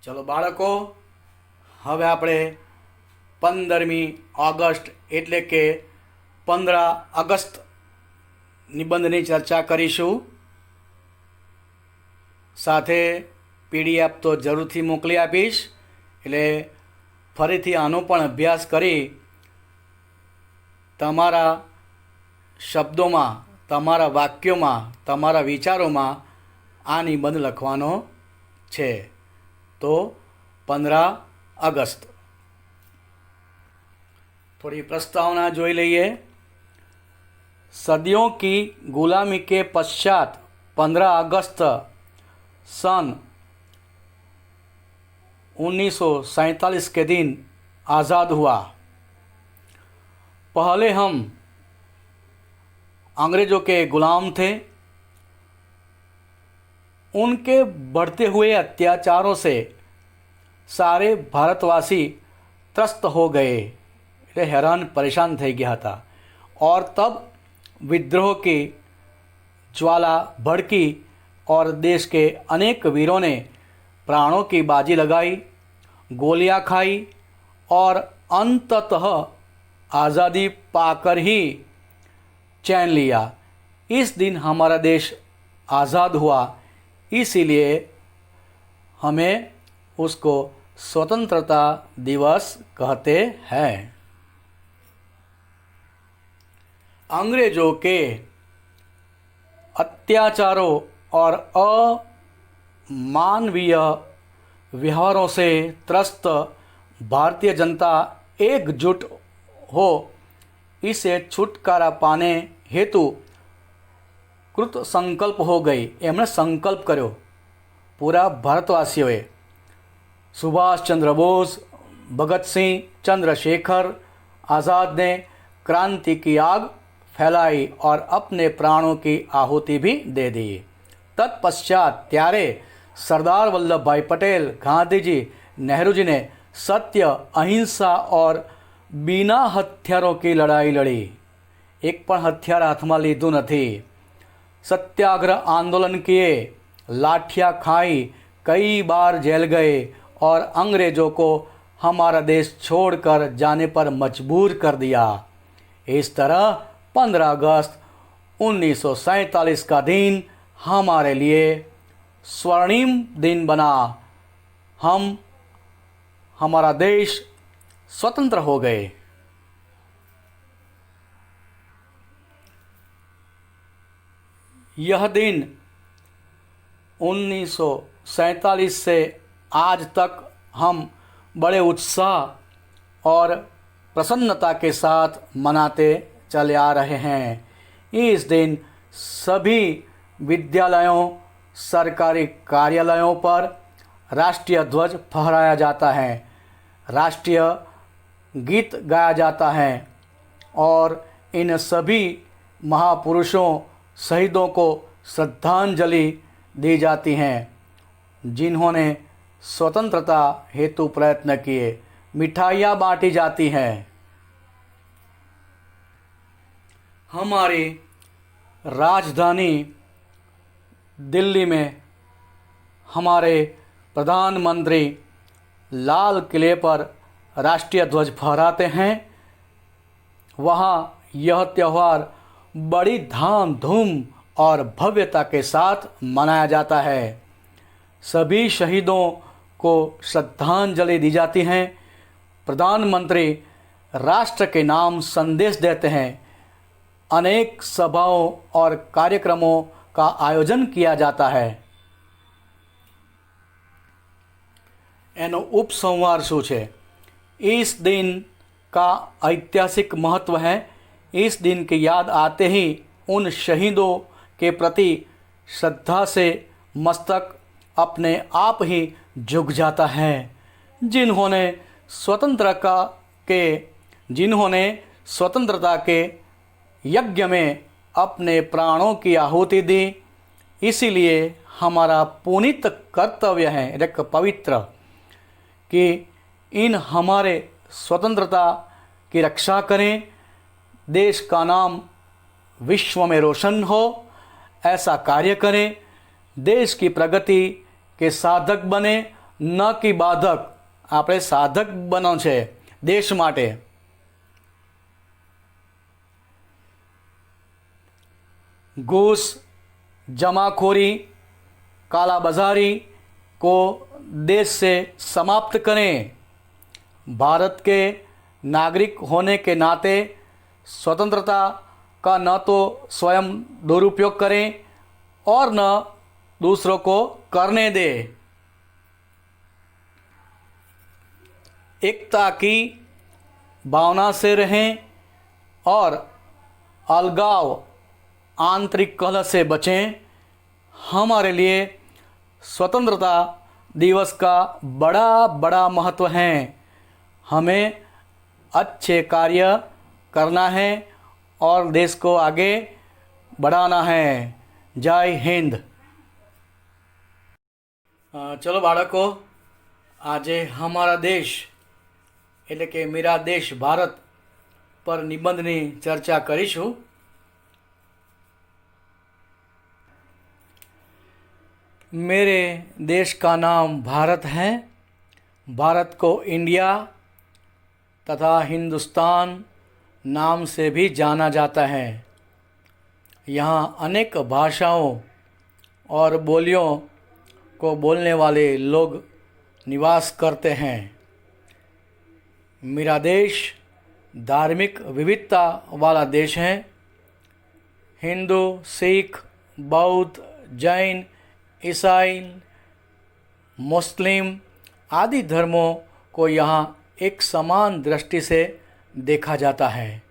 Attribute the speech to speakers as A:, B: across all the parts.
A: चलो बाळको, હવે આપણે 15મી ઓગસ્ટ એટલે કે 15 અગસ્ત નિબંધની ચર્ચા કરીશું. સાથે પીડીએફ તો જરૂરથી મોકલી આપીશ, એટલે ફરીથી આનો પણ અભ્યાસ કરી તમારા શબ્દોમાં, તમારા વાક્યોમાં, તમારા વિચારોમાં આ નિબંધ લખવાનો છે. तो 15 अगस्त थोड़ी प्रस्तावना जोई लईए. सदियों की गुलामी के पश्चात 15 अगस्त सन 1947 के दिन आज़ाद हुआ. पहले हम अंग्रेज़ों के गुलाम थे. उनके बढ़ते हुए अत्याचारों से सारे भारतवासी त्रस्त हो गए, हैरान परेशान થઈ ગયા હતા. और तब विद्रोह की ज्वाला भड़की और देश के अनेक वीरों ने प्राणों की बाजी लगाई, गोलियां खाई और अंततः आज़ादी पाकर ही चैन लिया. इस दिन हमारा देश आज़ाद हुआ, इसीलिए हमें उसको स्वतंत्रता दिवस कहते हैं. अंग्रेज़ों के अत्याचारों और अमानवीय व्यवहारों से त्रस्त भारतीय जनता एकजुट हो इसे छुटकारा पाने हेतु कृत संकल्प हो गई. एमने संकल्प कर्यो पूरा भारतवासीओए. सुभाष चंद्र बोस, भगत सिंह, चंद्रशेखर आज़ाद ने क्रांति की आग फैलाई और अपने प्राणों की आहुति भी दे दी. तत्पश्चात त्यारे सरदार वल्लभ भाई पटेल, गांधी जी, नेहरू जी ने सत्य, अहिंसा और बिना हथियारों की लड़ाई लड़ी. एक पण हथियार हाथ में लीधुं नथी. सत्याग्रह आंदोलन किए, लाठियाँ खाई, कई बार जेल गए और अंग्रेज़ों को हमारा देश छोड़कर जाने पर मजबूर कर दिया. इस तरह 15 अगस्त 1947 का दिन हमारे लिए स्वर्णिम दिन बना. हमारा देश स्वतंत्र हो गए. यह दिन 1947 से आज तक हम बड़े उत्साह और प्रसन्नता के साथ मनाते चले आ रहे हैं. इस दिन सभी विद्यालयों, सरकारी कार्यालयों पर राष्ट्रीय ध्वज फहराया जाता है, राष्ट्रीय गीत गाया जाता है और इन सभी महापुरुषों, शहीदों को श्रद्धांजलि दी जाती हैं जिन्होंने स्वतंत्रता हेतु प्रयत्न किए. मिठाइयाँ बांटी जाती हैं. हमारी राजधानी दिल्ली में हमारे प्रधानमंत्री लाल किले पर राष्ट्रीय ध्वज फहराते हैं. वहाँ यह त्यौहार बड़ी धाम-धूम और भव्यता के साथ मनाया जाता है. सभी शहीदों को श्रद्धांजलि दी जाती है. प्रधानमंत्री राष्ट्र के नाम संदेश देते हैं. अनेक सभाओं और कार्यक्रमों का आयोजन किया जाता है. एनो उपसंहार શું છે? इस दिन का ऐतिहासिक महत्व है. इस दिन की याद आते ही उन शहीदों के प्रति श्रद्धा से मस्तक अपने आप ही झुक जाता है जिन्होंने स्वतंत्रता के यज्ञ में अपने प्राणों की आहुति दी. इसीलिए हमारा पुनीत कर्तव्य है, एक पवित्र, कि इन हमारे स्वतंत्रता की रक्षा करें, देश का नाम विश्व में रोशन हो, ऐसा कार्य करें, देश की प्रगति के साधक बने, न कि बाधक। આપણે સાધક બનો છે દેશ માટે। घूस, जमाखोरी, कालाबाजारी को देश से समाप्त करें। भारत के नागरिक होने के नाते स्वतंत्रता का न तो स्वयं दुरुपयोग करें और न दूसरों को करने दें। एकता की भावना से रहें और अलगाव, आंतरिक कलह से बचें। हमारे लिए स्वतंत्रता दिवस का बड़ा बड़ा महत्व है। हमें अच्छे कार्य करना है और देश को आगे बढ़ाना है। जय हिंद। चलो बाळको, आजे हमारा देश એટલે કે मेरा देश भारत पर निबंधनी चर्चा करीशुं। मेरे देश का नाम भारत है। भारत को इंडिया तथा हिंदुस्तान नाम से भी जाना जाता है। यहाँ अनेक भाषाओं और बोलियों को बोलने वाले लोग निवास करते हैं। मेरा देश धार्मिक विविधता वाला देश है। हिंदू, सिख, बौद्ध, जैन, ईसाई, मुस्लिम आदि धर्मों को यहाँ एक समान दृष्टि से देखा जाता है।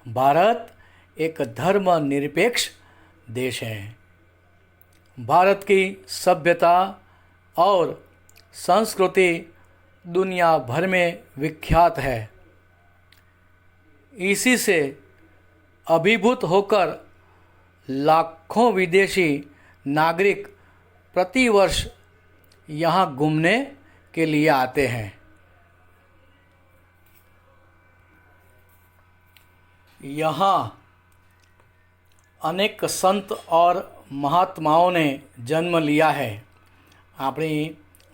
A: भारत एक धर्मनिरपेक्ष देश है। भारत की सभ्यता और संस्कृति दुनिया भर में विख्यात है। इसी से अभिभूत होकर लाखों विदेशी नागरिक प्रतिवर्ष यहाँ घूमने के लिए आते हैं। यहाँ अनेक संत और महात्माओं ने जन्म लिया है। अपनी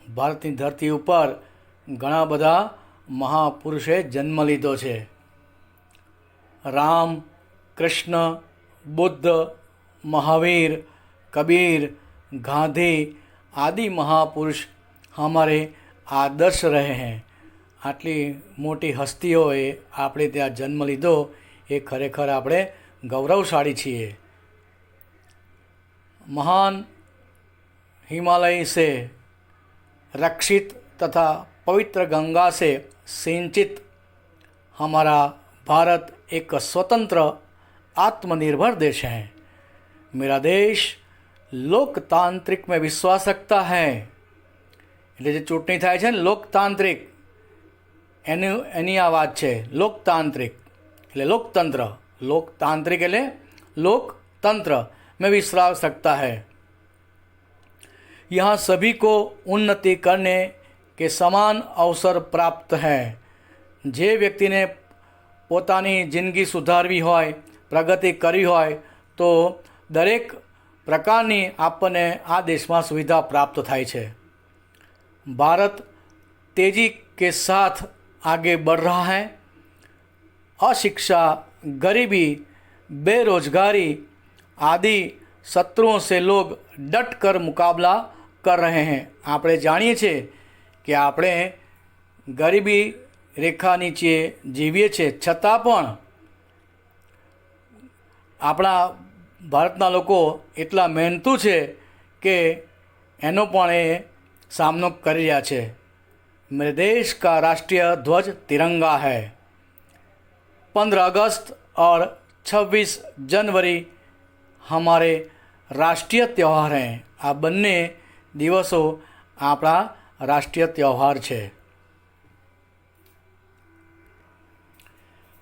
A: भारत की धरती पर घણા બધા महापुरुषे जन्म लीधो छे। राम, कृष्ण, बुद्ध, महावीर, कबीर, गांधी आदि महापुरुष हमारे आदर्श रहे हैं। आटली मोटी हस्तीओए આપણે ત્યાં जन्म लीधो એ ખરેખર આપણે गौरवशाળી છીએ। महान हिमालय से रक्षित तथा पवित्र गंगा से सिंचित हमारा भारत एक स्वतंत्र आत्मनिर्भर देश है। मेरा देश लोकतांत्रिक में विश्वास रखता है। એટલે જે ચૂંટણી થાય છે ને લોકતાંત્રિક, એની આ વાત છે। લોકતાંત્રિક એટલે લોકતंत्र, लोकतांत्रिक એટલે लोकतंत्र में विश्वास रखता है। यहाँ सभी को उन्नति करने के समान अवसर प्राप्त है। जे व्यक्ति ने पोतानी जिंदगी सुधारवी होय, प्रगति करी होय तो दरेक प्रकारनी आपने आ देश में सुविधा प्राप्त थाय छे। भारत तेजी के साथ आगे बढ़ रहा है। अशिक्षा, गरीबी, बेरोजगारी आदि शत्रुओं से लोग डट कर मुकाबला कर रहे हैं। આપણે જાણીએ છીએ કે આપણે ગરીબી રેખા નીચે જીવીએ છીએ, છતાં પણ આપણા ભારતના લોકો એટલા મહેનતુ છે કે એનો પણ એ સામનો કરી રહ્યા છે। मेरे देश का राष्ट्रीय ध्वज तिरंगा है। 15 अगस्त और 26 जनवरी हमारे राष्ट्रीय त्यौहार हैं। आ बन्ने दिवसों આપણા राष्ट्रीय त्यौहार છે।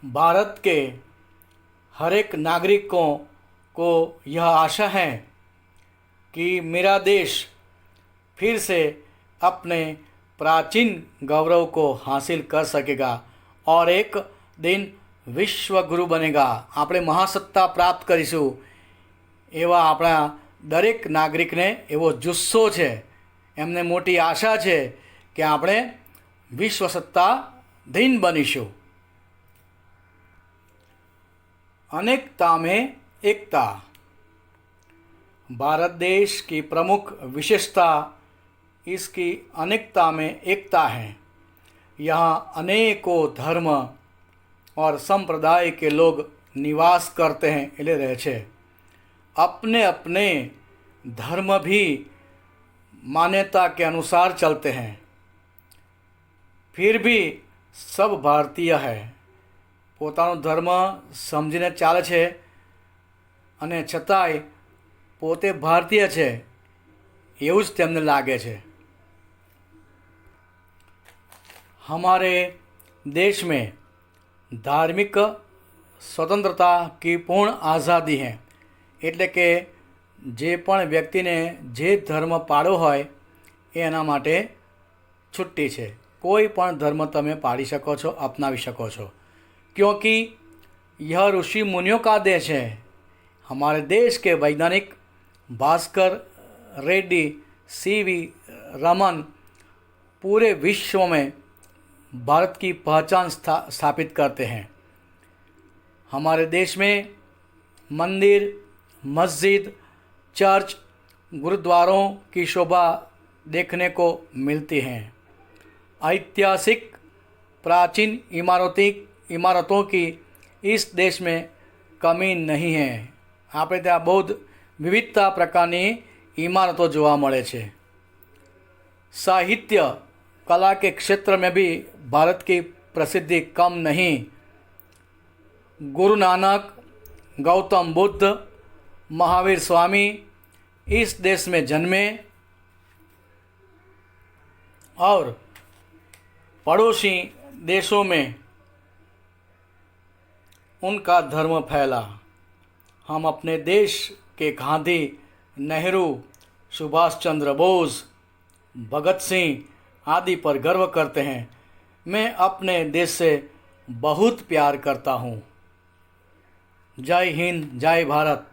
A: भारत के हर एक नागरिकों को यह आशा है कि मेरा देश फिर से अपने प्राचीन गौरव को हासिल कर सकेगा और एक दिन विश्व गुरु बनेगा। આપણે મહાસત્તા પ્રાપ્ત કરીશું એવા આપણા દરેક નાગરિકને એવો જુસ્સો છે, એમને મોટી આશા છે કે આપણે વિશ્વ સત્તાધીન બનીશું। अनेकता में एकता। भारत देश की प्रमुख विशेषता इसकी अनेकता में एकता है। यहाँ अनेकों धर्म और संप्रदाय के लोग निवास करते हैं, એટલે રહે છે। अपने अपने धर्म भी मान्यता के अनुसार चलते हैं, फिर भी सब भारतीय है। પોતાનો ધર્મ સમજીને ચાલે છે અને છતાંય પોતે ભારતીય છે એવું જ તેમને લાગે છે। हमारे देश में धार्मिक स्वतंत्रता की पूर्ण आज़ादी है, એટલે કે જે પણ વ્યક્તિને જે ધર્મ પાળવો હોય એ એના માટે છુટ્ટી છે। કોઈ પણ ધર્મ તમે પાળી શકો છો, અપનાવી શકો છો, क्योंकि यह ऋषि मुनियों का देश है। हमारे देश के वैज्ञानिक भास्कर रेड्डी, सीवी रमन पूरे विश्व में भारत की पहचान स्थापित करते हैं। हमारे देश में मंदिर, मस्जिद, चर्च, गुरुद्वारों की शोभा देखने को मिलती हैं। ऐतिहासिक प्राचीन इमारतों की इस देश में कमी नहीं है। આપણે ત્યાં બહુ વિવિધતા પ્રકારની ઇમારતો જોવા મળે છે। साहित्य कला के क्षेत्र में भी भारत की प्रसिद्धि कम नहीं। गुरु नानक, गौतम बुद्ध, महावीर स्वामी इस देश में जन्मे और पड़ोसी देशों में उनका धर्म फैला। हम अपने देश के गांधी, नेहरू, सुभाष चंद्र बोस, भगत सिंह आदि पर गर्व करते हैं। मैं अपने देश से बहुत प्यार करता हूँ। जय हिंद, जय भारत।